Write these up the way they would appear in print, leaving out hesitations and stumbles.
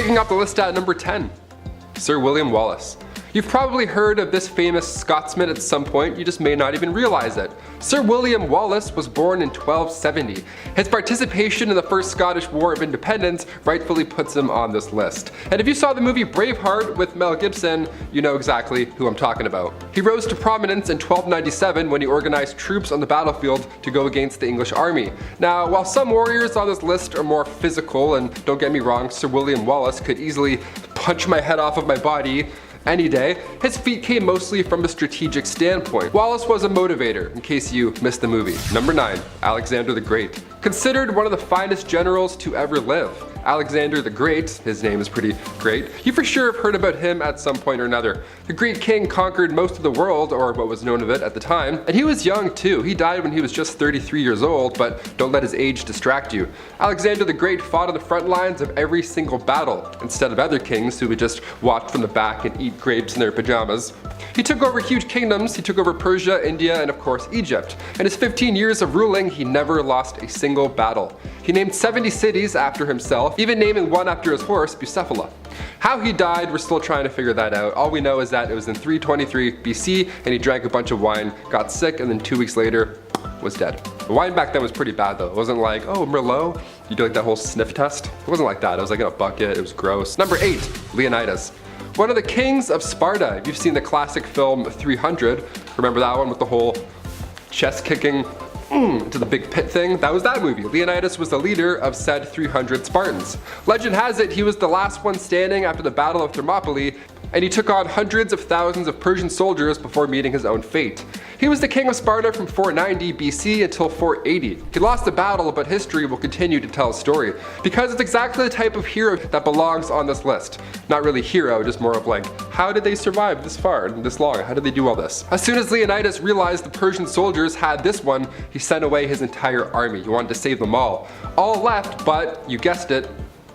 Kicking off the list at number 10, Sir William Wallace. You've probably heard of this famous Scotsman at some point, you just may not even realize it. Sir William Wallace was born in 1270. His participation in the First Scottish War of Independence rightfully puts him on this list. And if you saw the movie Braveheart with Mel Gibson, you know exactly who I'm talking about. He rose to prominence in 1297 when he organized troops on the battlefield to go against the English army. Now, while some warriors on this list are more physical, and don't get me wrong, Sir William Wallace could easily punch my head off of my body any day, his feat came mostly from a strategic standpoint. Wallace was a motivator, in case you missed the movie. Number 9, Alexander the Great. Considered one of the finest generals to ever live. Alexander the Great, his name is pretty great, you for sure have heard about him at some point or another. The great king conquered most of the world, or what was known of it at the time, and he was young too. He died when he was just 33 years old, but don't let his age distract you. Alexander the Great fought on the front lines of every single battle, instead of other kings who would just watch from the back and eat grapes in their pajamas. He took over huge kingdoms. He took over Persia, India, and of course Egypt. In his 15 years of ruling, he never lost a single battle. He named 70 cities after himself, even naming one after his horse, Bucephala. How he died, we're still trying to figure that out. All we know is that it was in 323 BC, and he drank a bunch of wine, got sick, and then 2 weeks later, was dead. The wine back then was pretty bad though. It wasn't like, oh, Merlot, you do like that whole sniff test. It wasn't like that. It was like in a bucket. It was gross. Number 8, Leonidas. One of the kings of Sparta. If you've seen the classic film 300, remember that one with the whole chest kicking to the big pit thing? That was that movie. Leonidas was the leader of said 300 Spartans. Legend has it he was the last one standing after the Battle of Thermopylae, and he took on hundreds of thousands of Persian soldiers before meeting his own fate. He was the king of Sparta from 490 BC until 480. He lost the battle, but history will continue to tell his story, because it's exactly the type of hero that belongs on this list. Not really hero, just more of like, how did they survive this far and this long? How did they do all this? As soon as Leonidas realized the Persian soldiers had this one, he sent away his entire army. He wanted to save them all. All left, but you guessed it,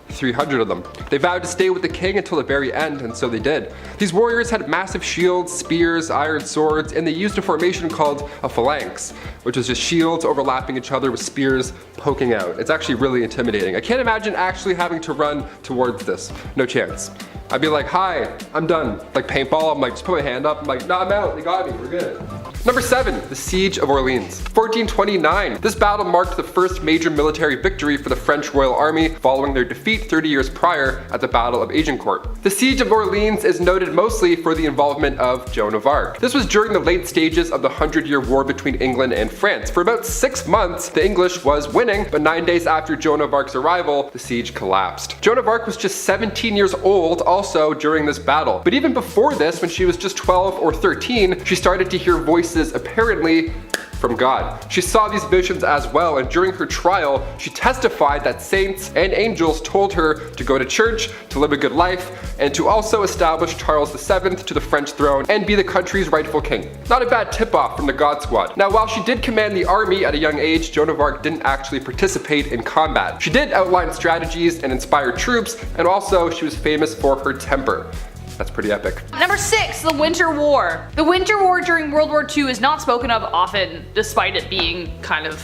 300 of them. They vowed to stay with the king until the very end, and so they did. These warriors had massive shields, spears, iron swords, and they used a formation called a phalanx, which was just shields overlapping each other with spears poking out. It's actually really intimidating. I can't imagine actually having to run towards this. No chance. I'd be like, hi, I'm done. Like paintball, I'm like, just put my hand up. I'm like, no, I'm out, they got me, we're good. Number 7, the Siege of Orleans. 1429. This battle marked the first major military victory for the French Royal Army following their defeat 30 years prior at the Battle of Agincourt. The Siege of Orleans is noted mostly for the involvement of Joan of Arc. This was during the late stages of the 100-year war between England and France. For about 6 months, the English was winning, but 9 days after Joan of Arc's arrival, the siege collapsed. Joan of Arc was just 17 years old also during this battle. But even before this, when she was just 12 or 13, she started to hear voices apparently from God. She saw these visions as well, and during her trial, she testified that saints and angels told her to go to church, to live a good life, and to also establish Charles VII to the French throne and be the country's rightful king. Not a bad tip-off from the God Squad. Now, while she did command the army at a young age, Joan of Arc didn't actually participate in combat. She did outline strategies and inspire troops, and also she was famous for her temper. That's pretty epic. Number 6, the Winter War. The Winter War during World War II is not spoken of often, despite it being kind of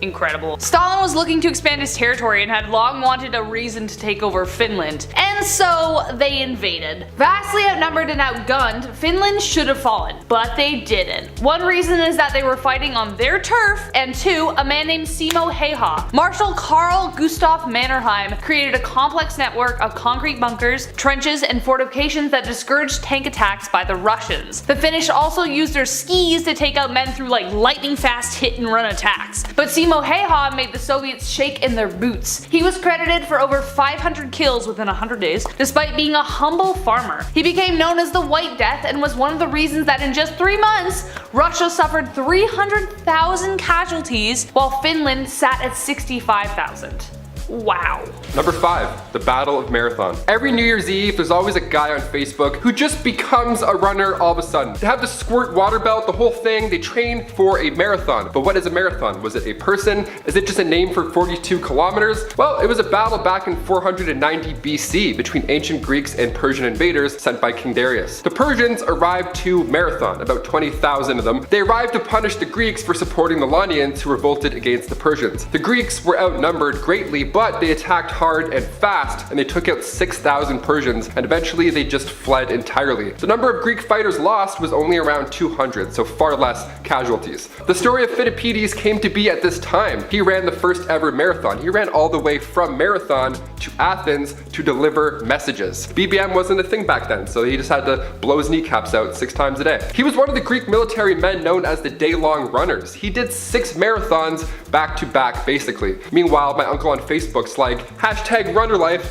incredible. Stalin was looking to expand his territory and had long wanted a reason to take over Finland, and so they invaded. Vastly outnumbered and outgunned, Finland should have fallen, but they didn't. One reason is that they were fighting on their turf, and 2, a man named Simo Häyhä. Marshal Carl Gustav Mannerheim created a complex network of concrete bunkers, trenches, and fortifications that discouraged tank attacks by the Russians. The Finnish also used their skis to take out men through like lightning fast hit and run attacks, but Simo Häyhä made the Soviets shake in their boots. He was credited for over 500 kills within 100 days, despite being a humble farmer. He became known as the White Death and was one of the reasons that in just 3 months, Russia suffered 300,000 casualties while Finland sat at 65,000. Wow. Number 5, the Battle of Marathon. Every New Year's Eve, there's always a guy on Facebook who just becomes a runner all of a sudden. They have the squirt water belt, the whole thing, they train for a marathon. But what is a marathon? Was it a person? Is it just a name for 42 kilometers? Well, it was a battle back in 490 BC between ancient Greeks and Persian invaders sent by King Darius. The Persians arrived to Marathon, about 20,000 of them. They arrived to punish the Greeks for supporting the Lonians who revolted against the Persians. The Greeks were outnumbered greatly, but they attacked hard and fast, and they took out 6,000 Persians, and eventually they just fled entirely. The number of Greek fighters lost was only around 200, so far less casualties. The story of Philippides came to be at this time. He ran the first ever marathon. He ran all the way from Marathon to Athens to deliver messages. BBM wasn't a thing back then, so he just had to blow his kneecaps out 6 times a day. He was one of the Greek military men known as the day-long runners. He did 6 marathons back to back, basically. Meanwhile, my uncle on Facebook's like, #runnerlife.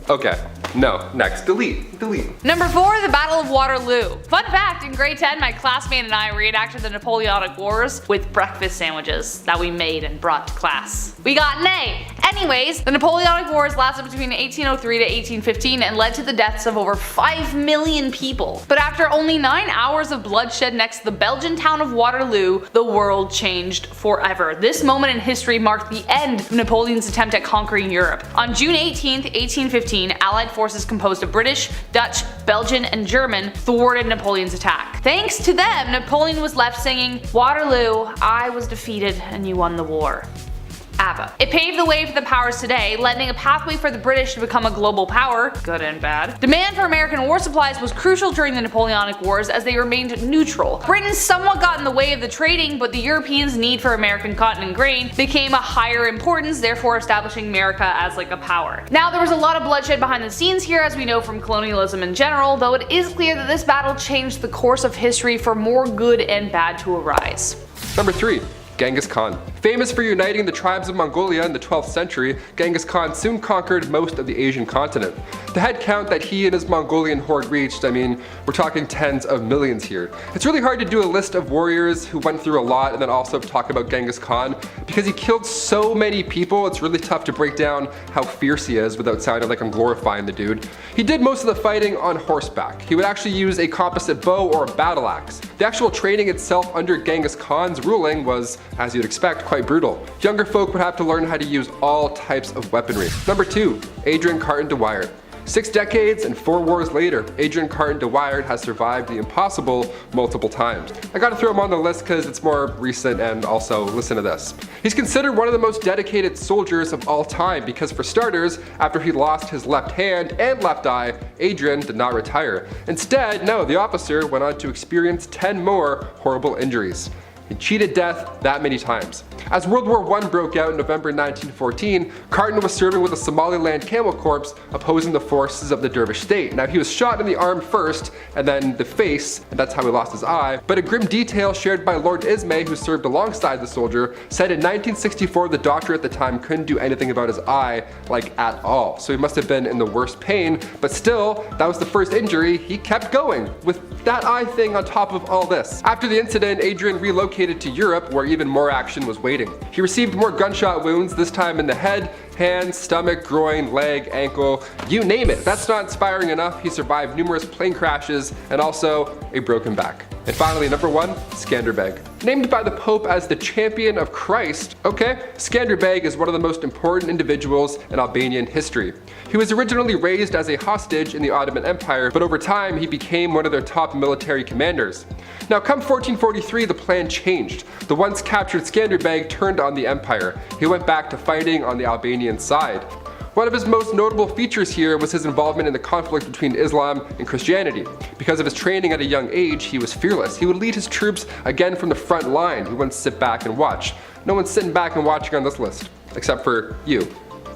Okay. No, next. Delete. Number 4, the Battle of Waterloo. Fun fact, in grade 10, my classmate and I reenacted the Napoleonic Wars with breakfast sandwiches that we made and brought to class. We got an A! Anyways, the Napoleonic Wars lasted between 1803 to 1815 and led to the deaths of over 5 million people. But after only 9 hours of bloodshed next to the Belgian town of Waterloo, the world changed forever. This moment in history marked the end of Napoleon's attempt at conquering Europe. On June 18th, 1815, Allied forces composed of British, Dutch, Belgian, and German thwarted Napoleon's attack. Thanks to them, Napoleon was left singing, "Waterloo, I was defeated and you won the war." ABBA. It paved the way for the powers today, lending a pathway for the British to become a global power, good and bad. Demand for American war supplies was crucial during the Napoleonic Wars as they remained neutral. Britain somewhat got in the way of the trading, but the Europeans' need for American cotton and grain became a higher importance, therefore establishing America as like a power. Now there was a lot of bloodshed behind the scenes here, as we know from colonialism in general, though it is clear that this battle changed the course of history for more good and bad to arise. Number 3. Genghis Khan. Famous for uniting the tribes of Mongolia in the 12th century, Genghis Khan soon conquered most of the Asian continent. The head count that he and his Mongolian horde reached, I mean, we're talking tens of millions here. It's really hard to do a list of warriors who went through a lot and then also talk about Genghis Khan because he killed so many people. It's really tough to break down how fierce he is without sounding like I'm glorifying the dude. He did most of the fighting on horseback. He would actually use a composite bow or a battle axe. The actual training itself under Genghis Khan's ruling was, as you'd expect, quite brutal. Younger folk would have to learn how to use all types of weaponry. Number 2. Adrian Carton de Wyatt. 6 decades and 4 wars later, Adrian Carton de Wyatt has survived the impossible multiple times. I gotta throw him on the list because it's more recent, and also listen to this. He's considered one of the most dedicated soldiers of all time because, for starters, after he lost his left hand and left eye, Adrian did not retire. Instead, no, the officer went on to experience 10 more horrible injuries. He cheated death that many times. As World War I broke out in November 1914, Carton was serving with the Somaliland Camel Corps opposing the forces of the Dervish state. Now, he was shot in the arm first and then the face, and that's how he lost his eye. But a grim detail shared by Lord Ismay, who served alongside the soldier, said in 1964 the doctor at the time couldn't do anything about his eye, like at all. So he must have been in the worst pain, but still, that was the first injury. He kept going with that eye thing on top of all this. After the incident, Adrian relocated to Europe, where even more action was waiting. He received more gunshot wounds, this time in the head, hands, stomach, groin, leg, ankle, you name it. If that's not inspiring enough, he survived numerous plane crashes and also a broken back. And finally, number 1, Skanderbeg. Named by the Pope as the champion of Christ, okay, Skanderbeg is one of the most important individuals in Albanian history. He was originally raised as a hostage in the Ottoman Empire, but over time he became one of their top military commanders. Now, come 1443, the plan changed. The once captured Skanderbeg turned on the empire. He went back to fighting on the Albanian side. One of his most notable features here was his involvement in the conflict between Islam and Christianity. Because of his training at a young age, he was fearless. He would lead his troops again from the front line. He wouldn't sit back and watch. No one's sitting back and watching on this list, except for you.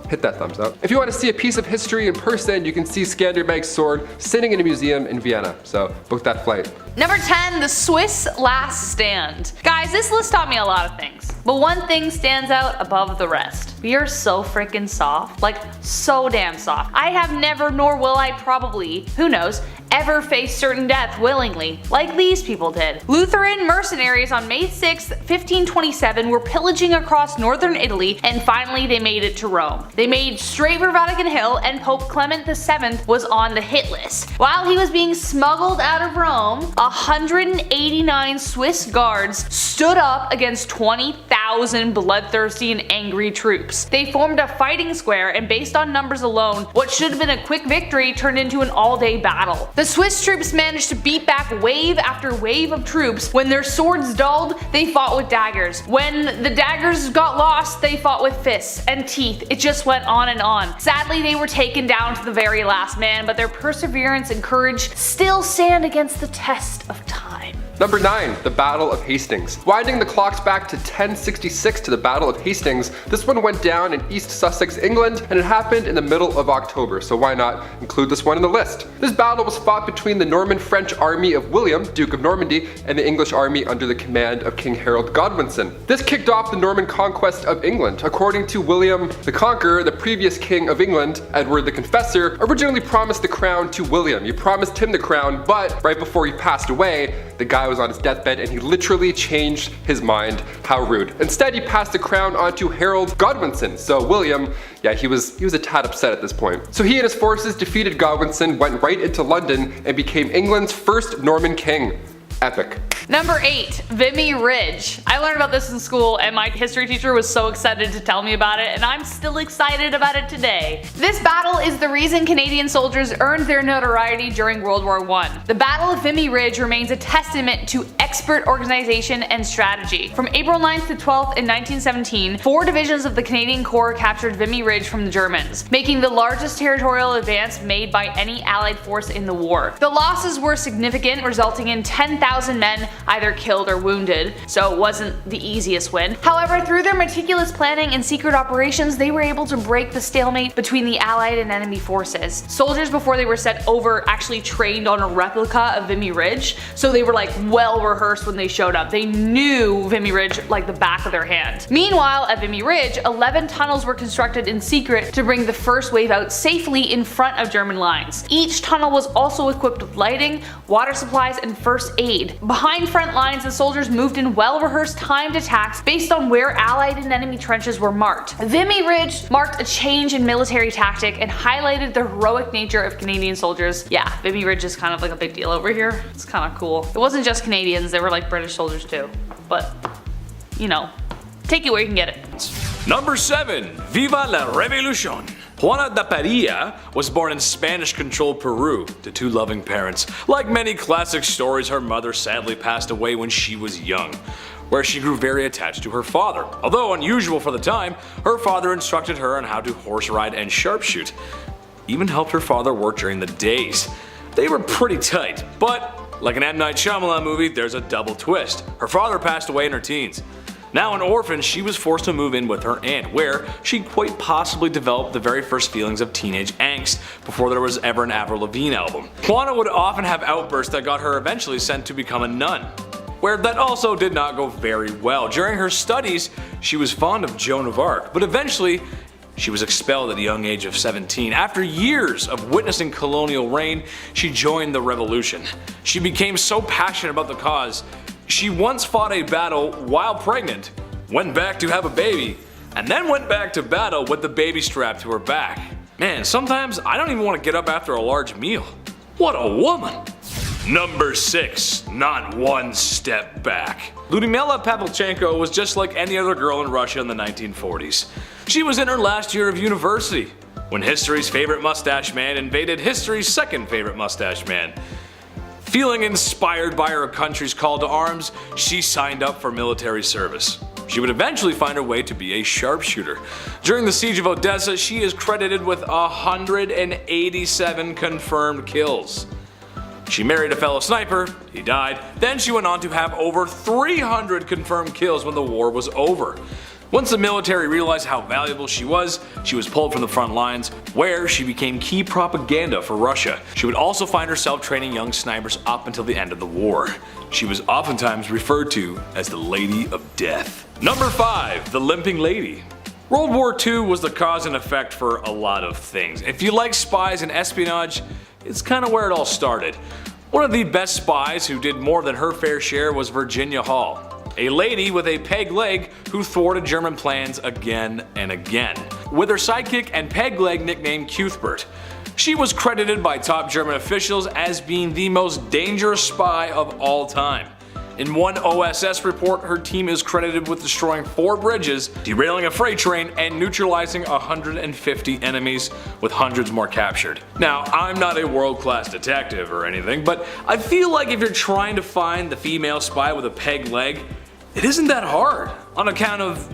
Hit that thumbs up. If you want to see a piece of history in person, you can see Skanderbeg's sword sitting in a museum in Vienna, so book that flight. Number 10, the Swiss Last Stand. Guys, this list taught me a lot of things, but one thing stands out above the rest. We are so freaking soft, like so damn soft. I have never, nor will I probably, who knows, ever face certain death willingly, like these people did. Lutheran mercenaries on May 6, 1527 were pillaging across northern Italy, and finally they made it to Rome. They made straight for Vatican Hill, and Pope Clement VII was on the hit list. While he was being smuggled out of Rome, 189 Swiss guards stood up against 20,000 10,000 bloodthirsty and angry troops. They formed a fighting square, and based on numbers alone, what should have been a quick victory turned into an all-day battle. The Swiss troops managed to beat back wave after wave of troops. When their swords dulled, they fought with daggers. When the daggers got lost, they fought with fists and teeth. It just went on and on. Sadly, they were taken down to the very last man, but their perseverance and courage still stand against the test of time. Number 9. The Battle of Hastings. Winding the clocks back to 1066 to the Battle of Hastings, this one went down in East Sussex, England, and it happened in the middle of October, so why not include this one in the list. This battle was fought between the Norman-French army of William, Duke of Normandy, and the English army under the command of King Harold Godwinson. This kicked off the Norman conquest of England. According to William the Conqueror, the previous king of England, Edward the Confessor, originally promised the crown to William. He promised him the crown, but right before he passed away, the guy was on his deathbed and he literally changed his mind. How rude. Instead, he passed the crown on to Harold Godwinson. So William, yeah, he was a tad upset at this point. So he and his forces defeated Godwinson, went right into London, and became England's first Norman king. Epic. Number 8. Vimy Ridge. I learned about this in school and my history teacher was so excited to tell me about it, and I'm still excited about it today. This battle is the reason Canadian soldiers earned their notoriety during World War I. The Battle of Vimy Ridge remains a testament to expert organization and strategy. From April 9th to 12th in 1917, 4 divisions of the Canadian Corps captured Vimy Ridge from the Germans, making the largest territorial advance made by any Allied force in the war. The losses were significant, resulting in 10,000 men either killed or wounded, so it wasn't the easiest win. However, through their meticulous planning and secret operations, they were able to break the stalemate between the Allied and enemy forces. Soldiers, before they were sent over, actually trained on a replica of Vimy Ridge, so they were like well rehearsed when they showed up. They knew Vimy Ridge like the back of their hand. Meanwhile, at Vimy Ridge, 11 tunnels were constructed in secret to bring the first wave out safely in front of German lines. Each tunnel was also equipped with lighting, water supplies, and first aid. Behind front lines, the soldiers moved in well-rehearsed timed attacks based on where Allied and enemy trenches were marked. Vimy Ridge marked a change in military tactic and highlighted the heroic nature of Canadian soldiers. Yeah, Vimy Ridge is kind of like a big deal over here. It's kind of cool. It wasn't just Canadians, they were like British soldiers too. But, you know, take it where you can get it. Number 7. Viva la Revolucion. Juana de Paria was born in Spanish-controlled Peru to 2 loving parents. Like many classic stories, her mother sadly passed away when she was young, where she grew very attached to her father. Although unusual for the time, her father instructed her on how to horse ride and sharpshoot. Even helped her father work during the days. They were pretty tight, but like an M. Night Shyamalan movie, there's a double twist. Her father passed away in her teens. Now an orphan, she was forced to move in with her aunt, where she quite possibly developed the very first feelings of teenage angst before there was ever an Avril Lavigne album. Juana would often have outbursts that got her eventually sent to become a nun, where that also did not go very well. During her studies, she was fond of Joan of Arc, but eventually she was expelled at the young age of 17. After years of witnessing colonial reign, she joined the revolution. She became so passionate about the cause, she once fought a battle while pregnant, went back to have a baby, and then went back to battle with the baby strapped to her back. Man, sometimes I don't even want to get up after a large meal. What a woman! Number 6. Not one step back. Lyudmila Pavlichenko was just like any other girl in Russia in the 1940s. She was in her last year of university when history's favorite mustache man invaded history's second favorite mustache man. Feeling inspired by her country's call to arms, she signed up for military service. She would eventually find her way to be a sharpshooter. During the siege of Odessa, she is credited with 187 confirmed kills. She married a fellow sniper, he died, then she went on to have over 300 confirmed kills when the war was over. Once the military realized how valuable she was pulled from the front lines, where she became key propaganda for Russia. She would also find herself training young snipers up until the end of the war. She was oftentimes referred to as the Lady of Death. Number 5. The Limping Lady. World War II was the cause and effect for a lot of things. If you like spies and espionage, it's kind of where it all started. One of the best spies who did more than her fair share was Virginia Hall, a lady with a peg leg who thwarted German plans again and again, with her sidekick and peg leg nicknamed Cuthbert. She was credited by top German officials as being the most dangerous spy of all time. In one OSS report, her team is credited with destroying 4 bridges, derailing a freight train, and neutralizing 150 enemies, with hundreds more captured. Now, I'm not a world-class detective or anything, but I feel like if you're trying to find the female spy with a peg leg, it isn't that hard, on account of,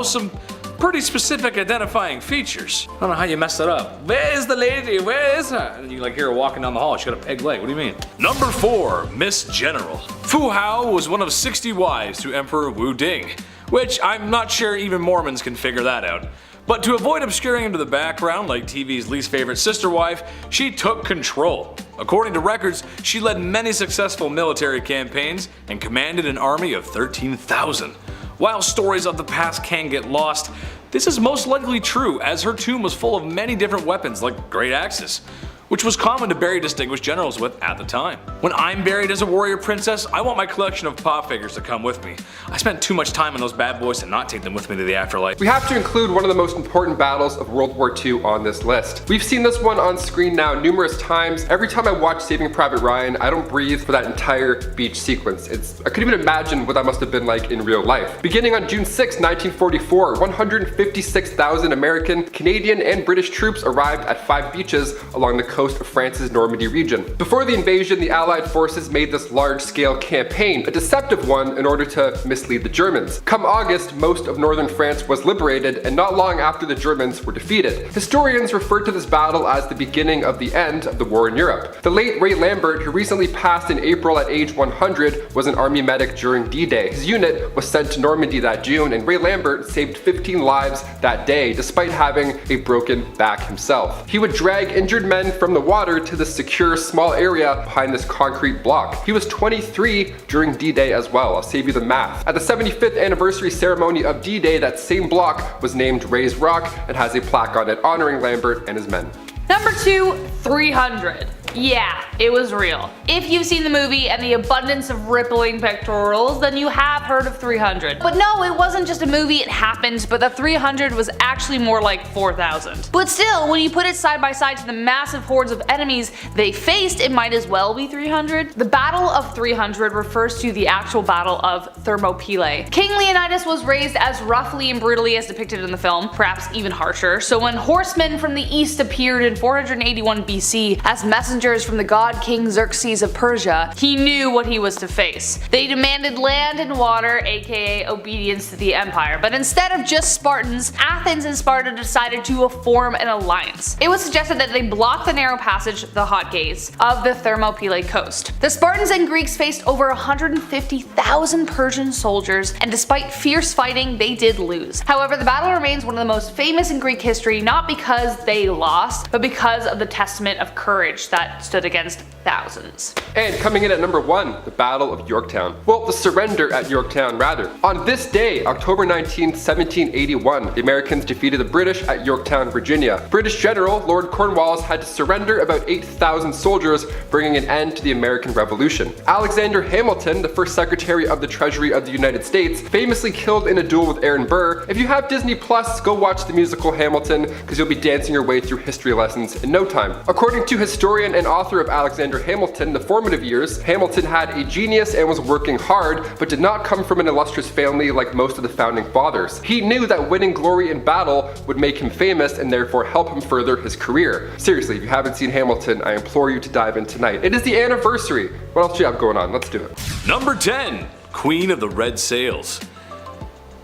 some pretty specific identifying features. I don't know how you messed that up. Where is the lady? Where is her? And you hear her walking down the hall. She got a peg leg. What do you mean? Number 4, Miss General. Fu Hao was one of 60 wives to Emperor Wu Ding, which I'm not sure even Mormons can figure that out. But to avoid obscuring into the background like TV's least favorite sister wife, she took control. According to records, she led many successful military campaigns and commanded an army of 13,000. While stories of the past can get lost, this is most likely true, as her tomb was full of many different weapons like great axes, which was common to bury distinguished generals with at the time. When I'm buried as a warrior princess, I want my collection of pop figures to come with me. I spent too much time on those bad boys to not take them with me to the afterlife. We have to include one of the most important battles of World War II on this list. We've seen this one on screen now numerous times. Every time I watch Saving Private Ryan, I don't breathe for that entire beach sequence. I couldn't even imagine what that must have been like in real life. Beginning on June 6, 1944, 156,000 American, Canadian, and British troops arrived at 5 beaches along the coast of France's Normandy region. Before the invasion, the Allied forces made this large-scale campaign, a deceptive one, in order to mislead the Germans. Come August, most of northern France was liberated, and not long after the Germans were defeated. Historians refer to this battle as the beginning of the end of the war in Europe. The late Ray Lambert, who recently passed in April at age 100, was an army medic during D-Day. His unit was sent to Normandy that June, and Ray Lambert saved 15 lives that day, despite having a broken back himself. He would drag injured men from the water to the secure small area behind this concrete block. He was 23 during D-Day as well. I'll save you the math. At the 75th anniversary ceremony of D-Day, that same block was named Ray's Rock and has a plaque on it honoring Lambert and his men. Number 2, 300. Yeah, it was real. If you've seen the movie and the abundance of rippling pectorals, then you have heard of 300. But no, it wasn't just a movie, it happened, but the 300 was actually more like 4,000. But still, when you put it side by side to the massive hordes of enemies they faced, it might as well be 300. The Battle of 300 refers to the actual Battle of Thermopylae. King Leonidas was raised as roughly and brutally as depicted in the film, perhaps even harsher, so when horsemen from the east appeared in 481 BC as messengers from the god King Xerxes of Persia, he knew what he was to face. They demanded land and water, aka obedience to the empire, but instead of just Spartans, Athens and Sparta decided to form an alliance. It was suggested that they block the narrow passage, the hot gates, of the Thermopylae coast. The Spartans and Greeks faced over 150,000 Persian soldiers, and despite fierce fighting, they did lose. However, the battle remains one of the most famous in Greek history, not because they lost, but because of the testament of courage that stood against thousands. And coming in at number 1, the Battle of Yorktown. Well, the surrender at Yorktown, rather. On this day, October 19, 1781, the Americans defeated the British at Yorktown, Virginia. British General Lord Cornwallis had to surrender about 8,000 soldiers, bringing an end to the American Revolution. Alexander Hamilton, the first Secretary of the Treasury of the United States, famously killed in a duel with Aaron Burr. If you have Disney Plus, go watch the musical Hamilton, because you'll be dancing your way through history lessons in no time. According to historian and author of Alexander Hamilton, the formative years, Hamilton had a genius and was working hard, but did not come from an illustrious family like most of the founding fathers. He knew that winning glory in battle would make him famous and therefore help him further his career. Seriously, if you haven't seen Hamilton, I implore you to dive in tonight. It is the anniversary. What else do you have going on? Let's do it. Number 10, Queen of the Red Sails.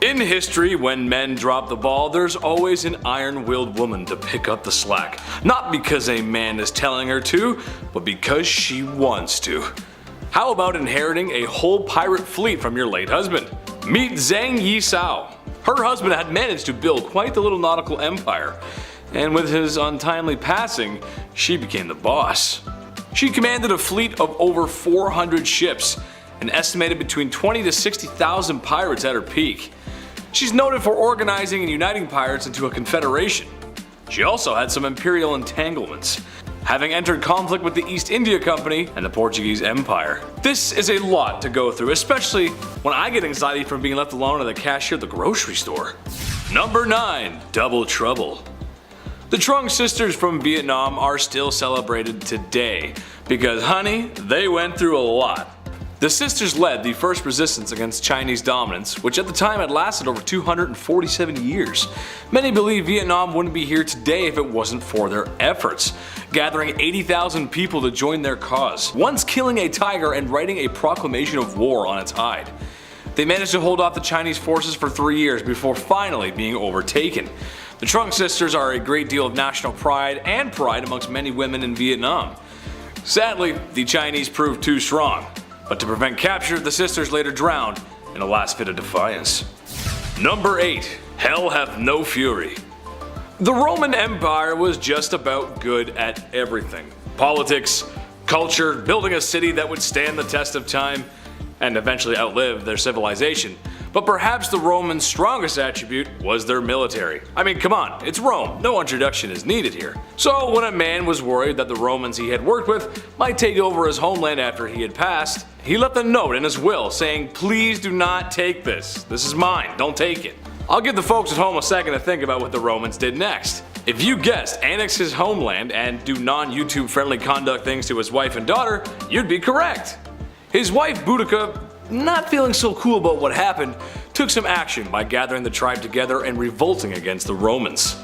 In history, when men drop the ball, there's always an iron-willed woman to pick up the slack. Not because a man is telling her to, but because she wants to. How about inheriting a whole pirate fleet from your late husband? Meet Zhang Yisao. Her husband had managed to build quite the little nautical empire, and with his untimely passing, she became the boss. She commanded a fleet of over 400 ships, and estimated between 20 to 60,000 pirates at her peak. She's noted for organizing and uniting pirates into a confederation. She also had some imperial entanglements, having entered conflict with the East India Company and the Portuguese Empire. This is a lot to go through, especially when I get anxiety from being left alone at the cashier at the grocery store. Number 9, Double Trouble. The Trung sisters from Vietnam are still celebrated today because, honey, they went through a lot. The sisters led the first resistance against Chinese dominance, which at the time had lasted over 247 years. Many believe Vietnam wouldn't be here today if it wasn't for their efforts, gathering 80,000 people to join their cause, once killing a tiger and writing a proclamation of war on its hide. They managed to hold off the Chinese forces for 3 years before finally being overtaken. The Trung sisters are a great deal of national pride and pride amongst many women in Vietnam. Sadly, the Chinese proved too strong, but to prevent capture, the sisters later drowned in a last fit of defiance. Number 8. Hell hath no fury. The Roman Empire was just about good at everything. Politics, culture, building a city that would stand the test of time, and eventually outlive their civilization. But perhaps the Romans' strongest attribute was their military. I mean, come on, it's Rome, no introduction is needed here. So when a man was worried that the Romans he had worked with might take over his homeland after he had passed, he left a note in his will saying, "Please do not take this. This is mine, don't take it." I'll give the folks at home a second to think about what the Romans did next. If you guessed annex his homeland and do non-YouTube friendly conduct things to his wife and daughter, you'd be correct. His wife Boudica, not feeling so cool about what happened, took some action by gathering the tribe together and revolting against the Romans.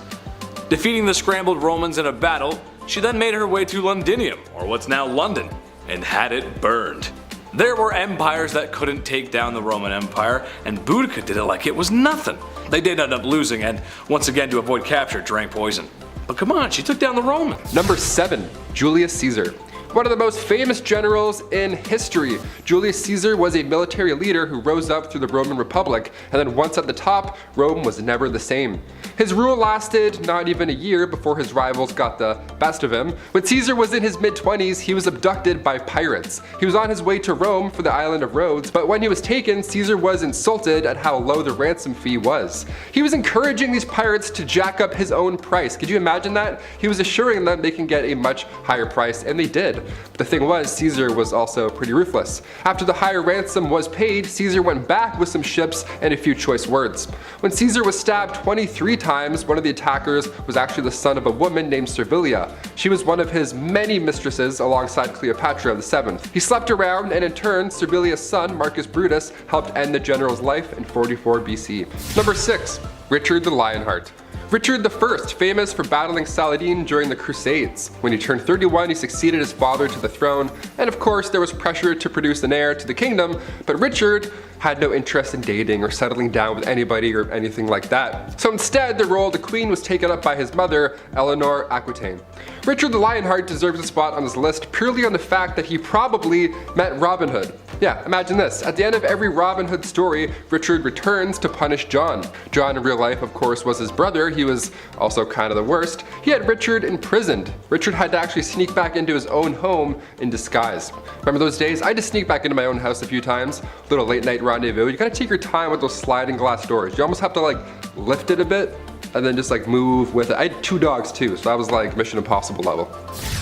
Defeating the scrambled Romans in a battle, she then made her way to Londinium, or what's now London, and had it burned. There were empires that couldn't take down the Roman Empire, and Boudica did it like it was nothing. They did end up losing, and once again to avoid capture drank poison. But come on, she took down the Romans. Number 7. Julius Caesar. One of the most famous generals in history. Julius Caesar was a military leader who rose up through the Roman Republic, and then once at the top, Rome was never the same. His rule lasted not even a year before his rivals got the best of him. When Caesar was in his mid-20s, he was abducted by pirates. He was on his way to Rome for the island of Rhodes, but when he was taken, Caesar was insulted at how low the ransom fee was. He was encouraging these pirates to jack up his own price. Could you imagine that? He was assuring them they can get a much higher price, and they did. But the thing was, Caesar was also pretty ruthless. After the higher ransom was paid, Caesar went back with some ships and a few choice words. When Caesar was stabbed 23 times, one of the attackers was actually the son of a woman named Servilia. She was one of his many mistresses alongside Cleopatra the 7th. He slept around, and in turn, Servilia's son, Marcus Brutus, helped end the general's life in 44 BC. Number 6. Richard the Lionheart. Richard I, famous for battling Saladin during the Crusades. When he turned 31, he succeeded his father to the throne, and of course there was pressure to produce an heir to the kingdom, but Richard had no interest in dating or settling down with anybody or anything like that. So instead, the role of the queen was taken up by his mother, Eleanor Aquitaine. Richard the Lionheart deserves a spot on this list purely on the fact that he probably met Robin Hood. Yeah, imagine this. At the end of every Robin Hood story, Richard returns to punish John. John in real life, of course, was his brother. He was also kind of the worst. He had Richard imprisoned. Richard had to actually sneak back into his own home in disguise. Remember those days? I had to sneak back into my own house a few times. Little late night rendezvous. You gotta take your time with those sliding glass doors. You almost have to like lift it a bit and then just like move with it. I had 2 dogs too, so I was like Mission Impossible level.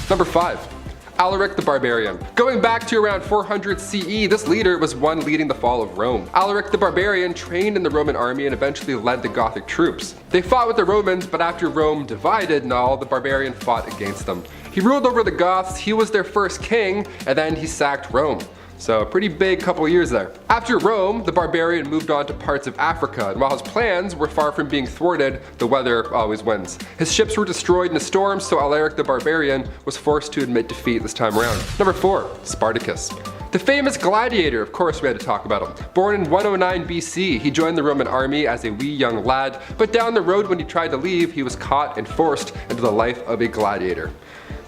Number 5. Alaric the Barbarian. Going back to around 400 CE, this leader was one leading the fall of Rome. Alaric the Barbarian trained in the Roman army and eventually led the Gothic troops. They fought with the Romans, but after Rome divided and all, the Barbarian fought against them. He ruled over the Goths, he was their first king, and then he sacked Rome. So a pretty big couple of years there. After Rome, the Barbarian moved on to parts of Africa, and while his plans were far from being thwarted, the weather always wins. His ships were destroyed in a storm, so Alaric the Barbarian was forced to admit defeat this time around. Number 4. Spartacus. The famous gladiator, of course we had to talk about him. Born in 109 BC, he joined the Roman army as a wee young lad, but down the road when he tried to leave, he was caught and forced into the life of a gladiator.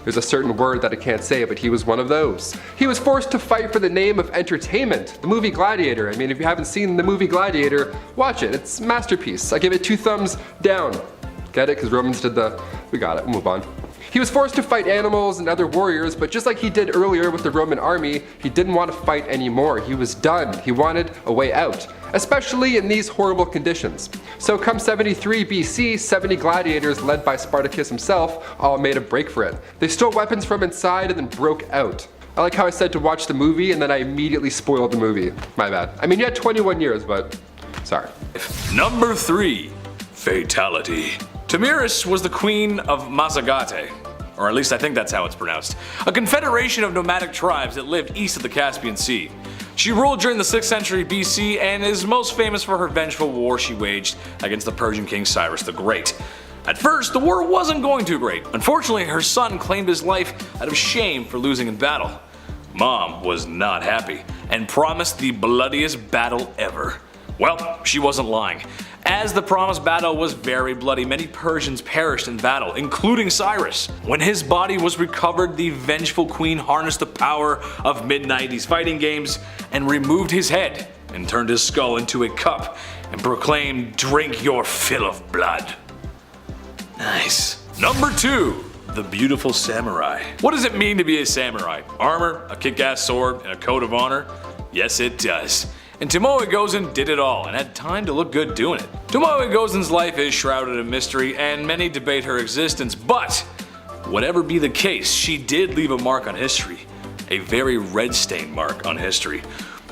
There's a certain word that I can't say, but he was one of those. He was forced to fight for the name of entertainment, the movie Gladiator. I mean, if you haven't seen the movie Gladiator, watch it. It's a masterpiece. I give it 2 thumbs down. Get it? Because Romans did the... We got it. We'll move on. He was forced to fight animals and other warriors, but just like he did earlier with the Roman army, he didn't want to fight anymore. He was done. He wanted a way out, especially in these horrible conditions. So come 73 BC, 70 gladiators led by Spartacus himself all made a break for it. They stole weapons from inside and then broke out. I like how I said to watch the movie and then I immediately spoiled the movie. My bad. I mean, you had 21 years, but sorry. Number 3. Fatality. Tamiris was the queen of Mazagate, or at least I think that's how it's pronounced, a confederation of nomadic tribes that lived east of the Caspian Sea. She ruled during the 6th century BC and is most famous for her vengeful war she waged against the Persian king Cyrus the Great. At first, the war wasn't going too great. Unfortunately, her son claimed his life out of shame for losing in battle. Mom was not happy and promised the bloodiest battle ever. Well, she wasn't lying. As the promised battle was very bloody, many Persians perished in battle, including Cyrus. When his body was recovered, the vengeful queen harnessed the power of mid-90s fighting games and removed his head and turned his skull into a cup and proclaimed, "Drink your fill of blood." Nice. Number 2. The beautiful samurai. What does it mean to be a samurai? Armor, a kick-ass sword, and a code of honor? Yes, it does. And Tomoe Gozen did it all and had time to look good doing it. Tomoe Gozen's life is shrouded in mystery and many debate her existence, but whatever be the case, she did leave a mark on history. A very red-stained mark on history.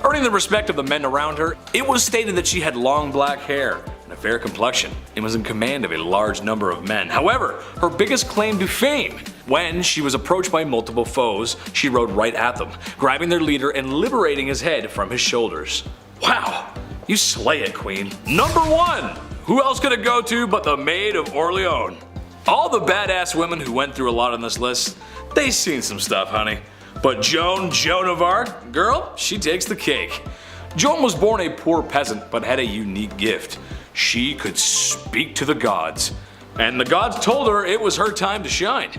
Earning the respect of the men around her, it was stated that she had long black hair and a fair complexion and was in command of a large number of men. However, her biggest claim to fame, when she was approached by multiple foes, she rode right at them, grabbing their leader and liberating his head from his shoulders. Wow, you slay it, queen. Number 1. Who else could it go to but the Maid of Orleans? All the badass women who went through a lot on this list, they seen some stuff, honey. But Joan of Arc, girl, she takes the cake. Joan was born a poor peasant but had a unique gift. She could speak to the gods. And the gods told her it was her time to shine.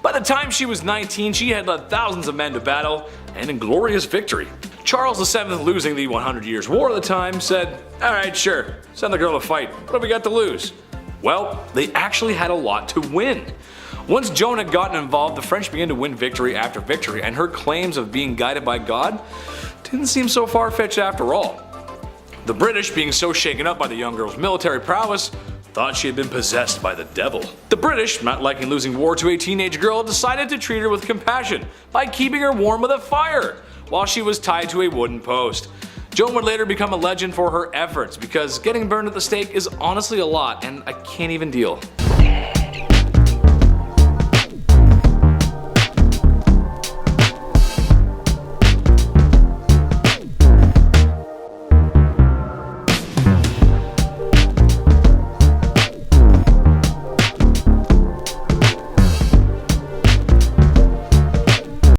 By the time she was 19, she had led thousands of men to battle and in glorious victory. Charles VII, losing the 100 Years' War at the time, said, "Alright, sure, send the girl to fight. What have we got to lose?" Well, they actually had a lot to win. Once Joan had gotten involved, the French began to win victory after victory, and her claims of being guided by God didn't seem so far-fetched after all. The British, being so shaken up by the young girl's military prowess, thought she had been possessed by the devil. The British, not liking losing war to a teenage girl, decided to treat her with compassion by keeping her warm with a fire while she was tied to a wooden post. Joan would later become a legend for her efforts because getting burned at the stake is honestly a lot and I can't even deal.